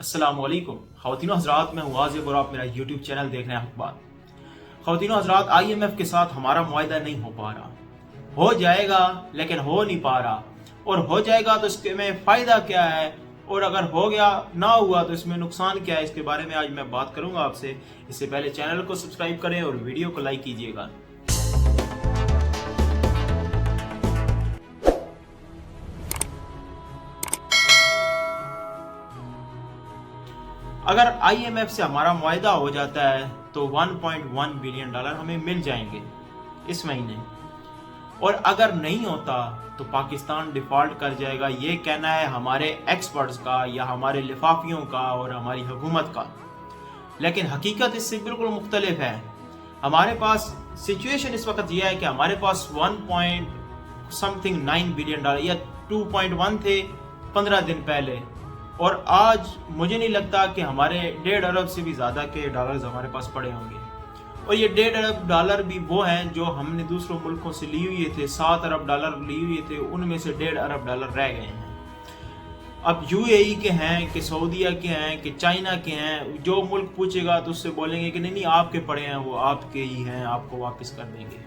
अस्सलाम वालेकुम ख़वातीनो हज़रात, मैं वाज़िब और आप मेरा यूट्यूब चैनल देख रहे हैं अखबार। ख़वातीनो हज़रात, IMF के साथ हमारा मुआहदा नहीं हो पा रहा, हो जाएगा लेकिन हो नहीं पा रहा, और हो जाएगा तो इसके में फ़ायदा क्या है, और अगर हो गया ना हुआ तो इसमें नुकसान क्या है, इसके बारे में आज मैं बात करूंगा आपसे। इससे पहले चैनल को सब्सक्राइब करें और वीडियो को लाइक कीजिएगा। अगर IMF से हमारा मुआहदा हो जाता है तो 1.1 बिलियन डॉलर हमें मिल जाएंगे इस महीने, और अगर नहीं होता तो पाकिस्तान डिफॉल्ट कर जाएगा। ये कहना है हमारे एक्सपर्ट्स का या हमारे लिफाफियों का और हमारी हुकूमत का, लेकिन हकीकत इससे बिल्कुल मुख्तलिफ है। हमारे पास सिचुएशन इस वक्त यह है कि हमारे पास 1.9 बिलियन डॉलर या 2.1 थे 15 दिन पहले, और आज मुझे नहीं लगता कि हमारे 1.5 अरब से भी ज़्यादा के डॉलर्स हमारे पास पड़े होंगे। और ये 1.5 अरब डॉलर भी वो हैं जो हमने दूसरों मुल्कों से लिए हुए थे। 7 अरब डॉलर लिए हुए थे, उनमें से 1.5 अरब डॉलर रह गए हैं। अब UAE के हैं कि सऊदीया के हैं कि चाइना के हैं, जो मुल्क पूछेगा तो उससे बोलेंगे कि नहीं आपके पड़े हैं, वो आपके ही हैं, आपको वापस कर देंगे।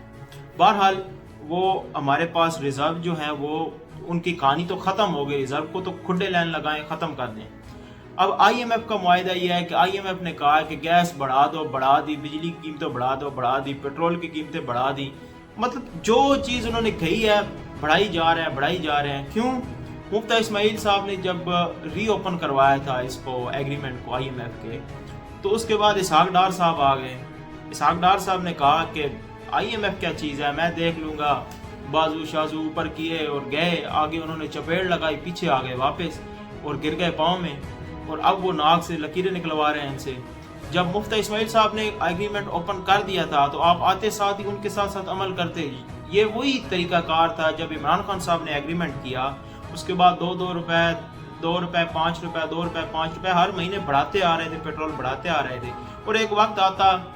बहरहाल वो हमारे पास रिजर्व जो है वो उनकी कहानी तो ख़त्म हो गई, रिजर्व को तो खुडे लाइन लगाएं, ख़त्म कर दें। अब IMF का मुआहदा यह है कि IMF ने कहा कि गैस बढ़ा दो, बढ़ा दी, बिजली की कीमतें बढ़ा दो, बढ़ा दी, पेट्रोल की कीमतें बढ़ा दी। मतलब जो चीज़ उन्होंने कही है बढ़ाई जा रहे हैं, बढ़ाई जा रहे हैं। क्यों? मुफ्ती इस्माइल साहब ने जब रीओपन करवाया था इसको, एग्रीमेंट को IMF के, तो उसके बाद इसहाक डार साहब आ गए। इसहाक डार साहब ने कहा कि IMF क्या चीज़ है, मैं देख लूँगा। बाजू शाजू ऊपर किए और गए, आगे उन्होंने चपेट लगाई, पीछे आ गए वापस और गिर गए पाँव में, और अब वो नाक से लकीरें निकलवा रहे हैं इनसे। जब मुफ्ती इस्माइल साहब ने एग्रीमेंट ओपन कर दिया था तो आप आते साथ ही उनके साथ साथ अमल करते। ये वही तरीकाकार था जब इमरान खान साहब ने एग्रीमेंट किया, उसके बाद 2 रुपए, 2 रुपए, 5 रुपए, 2 रुपए, 5 रुपए हर महीने बढ़ाते आ रहे थे, पेट्रोल बढ़ाते आ रहे थे। और एक वक्त आता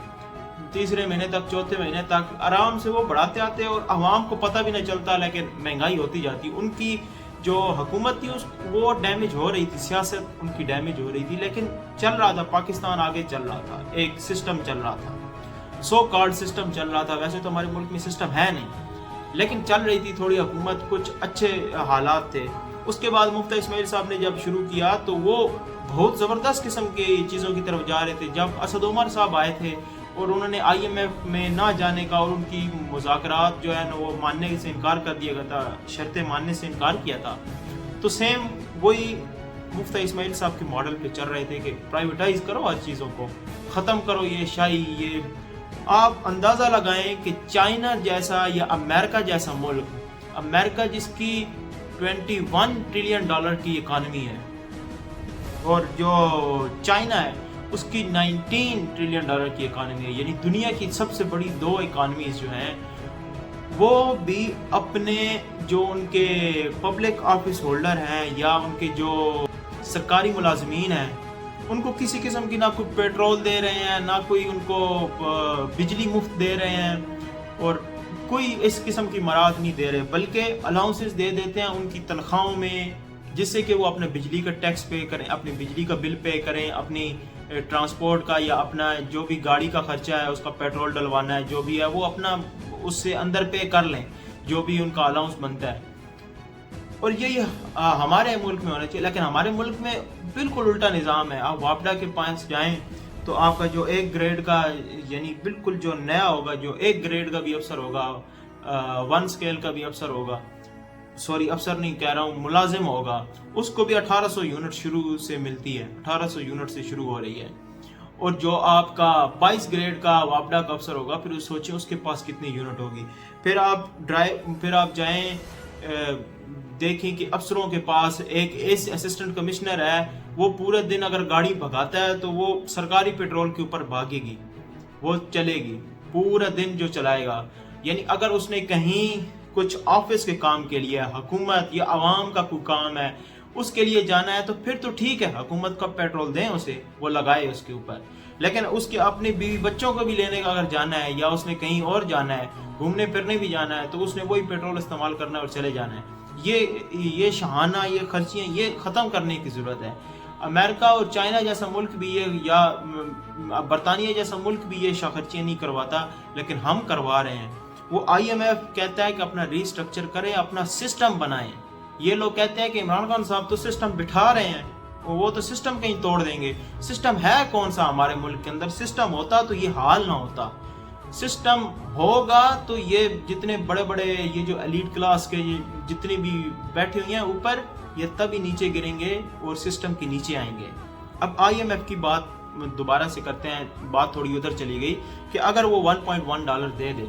तीसरे महीने तक, चौथे महीने तक आराम से वो बढ़ाते आते और आवाम को पता भी नहीं चलता, लेकिन महंगाई होती जाती। उनकी जो हुकूमत थी वो डैमेज हो रही थी, सियासत उनकी डैमेज हो रही थी, लेकिन चल रहा था, पाकिस्तान आगे चल रहा था, एक सिस्टम चल रहा था, सो कॉल्ड सिस्टम चल रहा था। वैसे तो हमारे मुल्क में सिस्टम है नहीं, लेकिन चल रही थी थोड़ी हुकूमत, कुछ अच्छे हालात थे। उसके बाद मुफ्ती इस्माइल साहब ने जब शुरू किया तो वो बहुत ज़बरदस्त किस्म की चीज़ों की तरफ जा रहे थे। जब असद उमर साहब आए थे और उन्होंने IMF में ना जाने का और उनकी मुज़ाकरात जो है ना वो मानने से इनकार कर दिया गया था, शर्तें मानने से इनकार किया था, तो सेम वही मुफ्ती इस्माइल साहब के मॉडल पे चल रहे थे कि प्राइवेटाइज करो हर चीज़ों को, ख़त्म करो ये शाही। ये आप अंदाज़ा लगाएं कि चाइना जैसा या अमेरिका जैसा मुल्क, अमेरिका जिसकी 21 ट्रिलियन डॉलर की इकानमी है और जो चाइना है उसकी 19 ट्रिलियन डॉलर की इकानमी है, यानी दुनिया की सबसे बड़ी 2 इकानमीज जो हैं, वो भी अपने जो उनके पब्लिक ऑफिस होल्डर हैं या उनके जो सरकारी मुलाजमीन हैं, उनको किसी किस्म की ना कोई पेट्रोल दे रहे हैं, ना कोई उनको बिजली मुफ्त दे रहे हैं, और कोई इस किस्म की मराद नहीं दे रहे, बल्कि अलाउंसेस दे देते हैं उनकी तनख्वाहों में, जिससे कि वो अपने बिजली का टैक्स पे करें, अपनी बिजली का बिल पे करें, अपनी ट्रांसपोर्ट का या अपना जो भी गाड़ी का खर्चा है, उसका पेट्रोल डलवाना है, जो भी है वो अपना उससे अंदर पे कर लें, जो भी उनका अलाउंस बनता है। और यही हमारे मुल्क में होना चाहिए, लेकिन हमारे मुल्क में बिल्कुल उल्टा निज़ाम है। आप वापडा के पास जाएं तो आपका जो 1 ग्रेड का, यानी बिल्कुल जो नया होगा, जो 1 ग्रेड का भी अफसर होगा, 1 स्केल का भी अफसर होगा, सॉरी अफसर नहीं कह रहा हूँ, मुलाजिम होगा, उसको भी 1800 यूनिट शुरू से मिलती है, 1800 यूनिट से शुरू हो रही है। और जो आपका 22 ग्रेड का वापडा का अफसर होगा, फिर सोचें उसके पास कितनी यूनिट होगी। फिर आप जाएं देखें कि अफसरों के पास एक असिस्टेंट कमिश्नर है, वो पूरे दिन अगर गाड़ी भगाता है तो वो सरकारी पेट्रोल के ऊपर भागेगी, वो चलेगी पूरा दिन जो चलाएगा। यानी अगर उसने कहीं कुछ ऑफिस के काम के लिए, हुकूमत या आवाम का कोई काम है उसके लिए जाना है, तो फिर तो ठीक है, हुकूमत का पेट्रोल दें उसे, वो लगाए उसके ऊपर। लेकिन उसके अपने बीवी बच्चों को भी लेने का अगर जाना है, या उसने कहीं और जाना है, घूमने फिरने भी जाना है, तो उसने वही पेट्रोल इस्तेमाल करना है और चले जाना है। ये शहाना, ये खर्चियाँ, ये ख़त्म करने की ज़रूरत है। امریکہ اور چائنا جیسا ملک بھی یہ یا برطانیہ جیسا ملک بھی یہ خرچیاں نہیں کرواتا، لیکن ہم کروا رہے ہیں۔ وہ IMF کہتا ہے کہ اپنا ری اسٹرکچر کریں، اپنا سسٹم بنائیں۔ یہ لوگ کہتے ہیں کہ عمران خان صاحب تو سسٹم بٹھا رہے ہیں، وہ تو سسٹم کہیں توڑ دیں گے۔ سسٹم ہے کون سا ہمارے ملک کے اندر؟ سسٹم ہوتا تو یہ حال نہ ہوتا۔ سسٹم ہوگا تو یہ جتنے بڑے بڑے یہ جو ایلیٹ کلاس کے یہ جتنی بھی بیٹھے ہوئے ہیں اوپر، یہ تب ہی نیچے گریں گے اور سسٹم کے نیچے آئیں گے۔ اب IMF کی بات دوبارہ سے کرتے ہیں، بات تھوڑی ادھر چلی گئی کہ اگر وہ $1.1 دے دے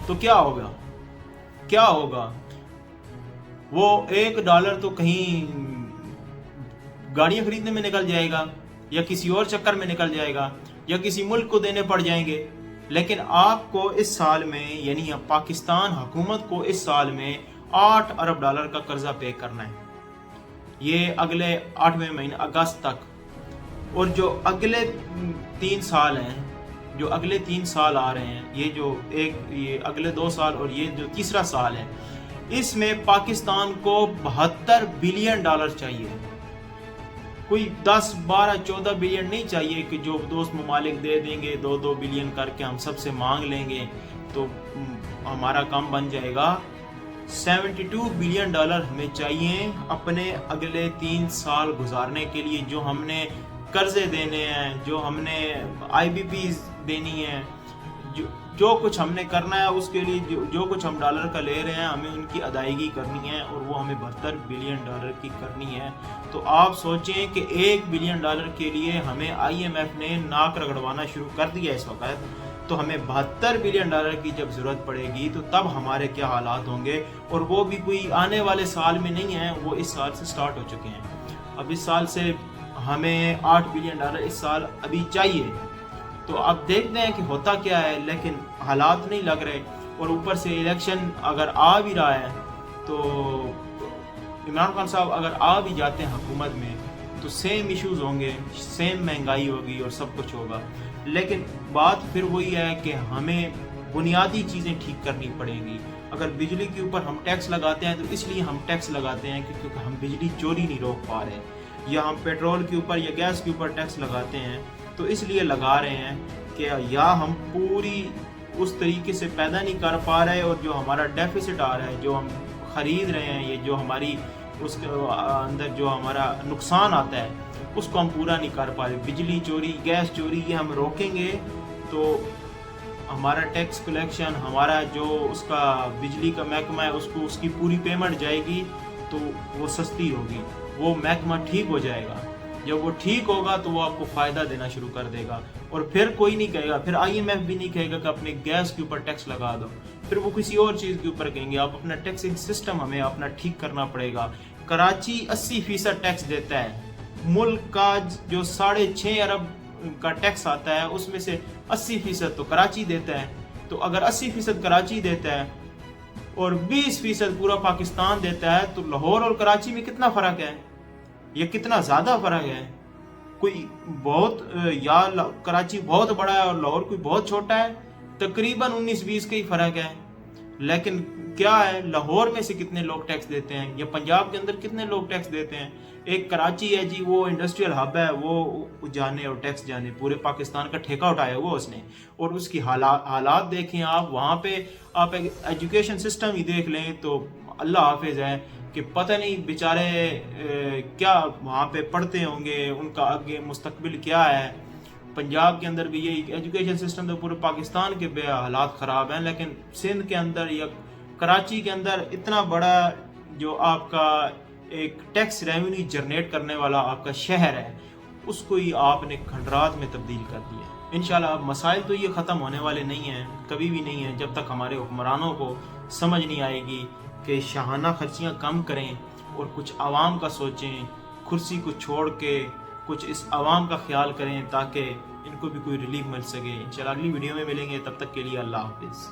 تو کیا ہوگا؟ کیا ہوگا؟ وہ $1 تو کہیں گاڑیاں خریدنے میں نکل جائے گا، یا کسی اور چکر میں نکل جائے گا، یا کسی ملک کو دینے پڑ جائیں گے۔ لیکن آپ کو اس سال میں، یعنی پاکستان حکومت کو اس سال میں $8 ارب کا قرضہ پے کرنا ہے، یہ اگلے 8ویں مہینے اگست تک۔ اور جو اگلے 3 سال ہیں، جو اگلے 3 سال آ رہے ہیں، یہ اگلے 2 سال اور یہ جو تیسرا سال ہے، اس میں پاکستان کو $72 بلین چاہیے۔ کوئی 10 12 14 بلین نہیں چاہیے کہ جو دوست ممالک دے دیں گے 2 بلین کر کے ہم سب سے مانگ لیں گے تو ہمارا کام بن جائے گا۔ $72 بلین ہمیں چاہیے اپنے اگلے 3 سال گزارنے کے لیے، جو ہم نے قرضے دینے ہیں، جو ہم نے IBPs دینی ہے، جو کچھ ہم نے کرنا ہے، اس کے لیے جو کچھ ہم ڈالر کا لے رہے ہیں ہمیں ان کی ادائیگی کرنی ہے، اور وہ ہمیں $72 بلین کی کرنی ہے۔ تو آپ سوچیں کہ $1 بلین کے لیے ہمیں IMF نے ناک رگڑوانا شروع کر دیا اس وقت، تو ہمیں $72 بلین کی جب ضرورت پڑے گی تو تب ہمارے کیا حالات ہوں گے، اور وہ بھی کوئی آنے والے سال میں نہیں ہیں، وہ اس سال سے سٹارٹ ہو چکے ہیں۔ اب اس سال سے ہمیں $8 بلین اس سال ابھی چاہیے، تو اب دیکھتے ہیں کہ ہوتا کیا ہے، لیکن حالات نہیں لگ رہے۔ اور اوپر سے الیکشن اگر آ بھی رہا ہے تو عمران خان صاحب اگر آ بھی جاتے ہیں حکومت میں تو سیم ایشوز ہوں گے، سیم مہنگائی ہوگی اور سب کچھ ہوگا، لیکن بات پھر وہی ہے کہ ہمیں بنیادی چیزیں ٹھیک کرنی پڑیں گی۔ اگر بجلی کے اوپر ہم ٹیکس لگاتے ہیں تو اس لیے ہم ٹیکس لگاتے ہیں کیونکہ ہم بجلی چوری نہیں روک پا رہے، یا ہم پیٹرول کے اوپر یا گیس کے اوپر ٹیکس لگاتے ہیں تو اس لیے لگا رہے ہیں کہ یا ہم پوری اس طریقے سے پیدا نہیں کر پا رہے، اور جو ہمارا ڈیفیسٹ آ رہا ہے، جو ہم خرید رہے ہیں، یہ جو ہماری اس کے اندر جو ہمارا نقصان آتا ہے اس کو ہم پورا نہیں کر پا رہے۔ بجلی چوری، گیس چوری، یہ ہم روکیں گے تو ہمارا ٹیکس کلیکشن، ہمارا جو اس کا بجلی کا محکمہ ہے اس کو اس کی پوری پیمنٹ جائے گی تو وہ سستی ہوگی، وہ محکمہ ٹھیک ہو جائے گا۔ جب وہ ٹھیک ہوگا تو وہ آپ کو فائدہ دینا شروع کر دے گا، اور پھر کوئی نہیں کہے گا، پھر IMF بھی نہیں کہے گا کہ اپنے گیس کے اوپر ٹیکس لگا دو، پھر وہ کسی اور چیز کے اوپر کہیں گے۔ آپ اپنا ٹیکسنگ سسٹم ہمیں اپنا ٹھیک کرنا پڑے گا۔ کراچی 80% ٹیکس دیتا ہے، ملک کا جو 6.5 ارب کا ٹیکس آتا ہے اس میں سے 80% تو کراچی دیتا ہے۔ تو اگر 80% کراچی دیتا ہے اور 20% پورا پاکستان دیتا ہے تو لاہور اور کراچی میں کتنا فرق ہے؟ یہ کتنا زیادہ فرق ہے۔ کوئی بہت، یا کراچی بہت بڑا ہے اور لاہور کوئی بہت چھوٹا ہے، تقریباً 19-20 کا ہی فرق ہے۔ لیکن کیا ہے، لاہور میں سے کتنے لوگ ٹیکس دیتے ہیں، یا پنجاب کے اندر کتنے لوگ ٹیکس دیتے ہیں؟ ایک کراچی ہے جی، وہ انڈسٹریل ہب ہے، وہ جانے اور ٹیکس جانے، پورے پاکستان کا ٹھیکہ اٹھایا ہوا اس نے، اور اس کی حالات دیکھیں آپ، وہاں پہ آپ ایجوکیشن سسٹم ہی دیکھ لیں تو اللہ حافظ ہے کہ پتہ نہیں بیچارے کیا وہاں پہ پڑھتے ہوں گے، ان کا آگے مستقبل کیا ہے۔ پنجاب کے اندر بھی یہی ایجوکیشن سسٹم تو پورے پاکستان کے بے حالات خراب ہیں، لیکن سندھ کے اندر یا کراچی کے اندر اتنا بڑا جو آپ کا ایک ٹیکس ریونیو جنریٹ کرنے والا آپ کا شہر ہے، اس کو ہی آپ نے کھنڈرات میں تبدیل کر دیا۔ انشاءاللہ مسائل تو یہ ختم ہونے والے نہیں ہیں، کبھی بھی نہیں ہیں، جب تک ہمارے حکمرانوں کو سمجھ نہیں آئے گی کہ شاہانہ خرچیاں کم کریں اور کچھ عوام کا سوچیں، کرسی کو چھوڑ کے کچھ اس عوام کا خیال کریں تاکہ ان کو بھی کوئی ریلیف مل سکے۔ انشاءاللہ اگلی ویڈیو میں ملیں گے، تب تک کے لیے اللہ حافظ۔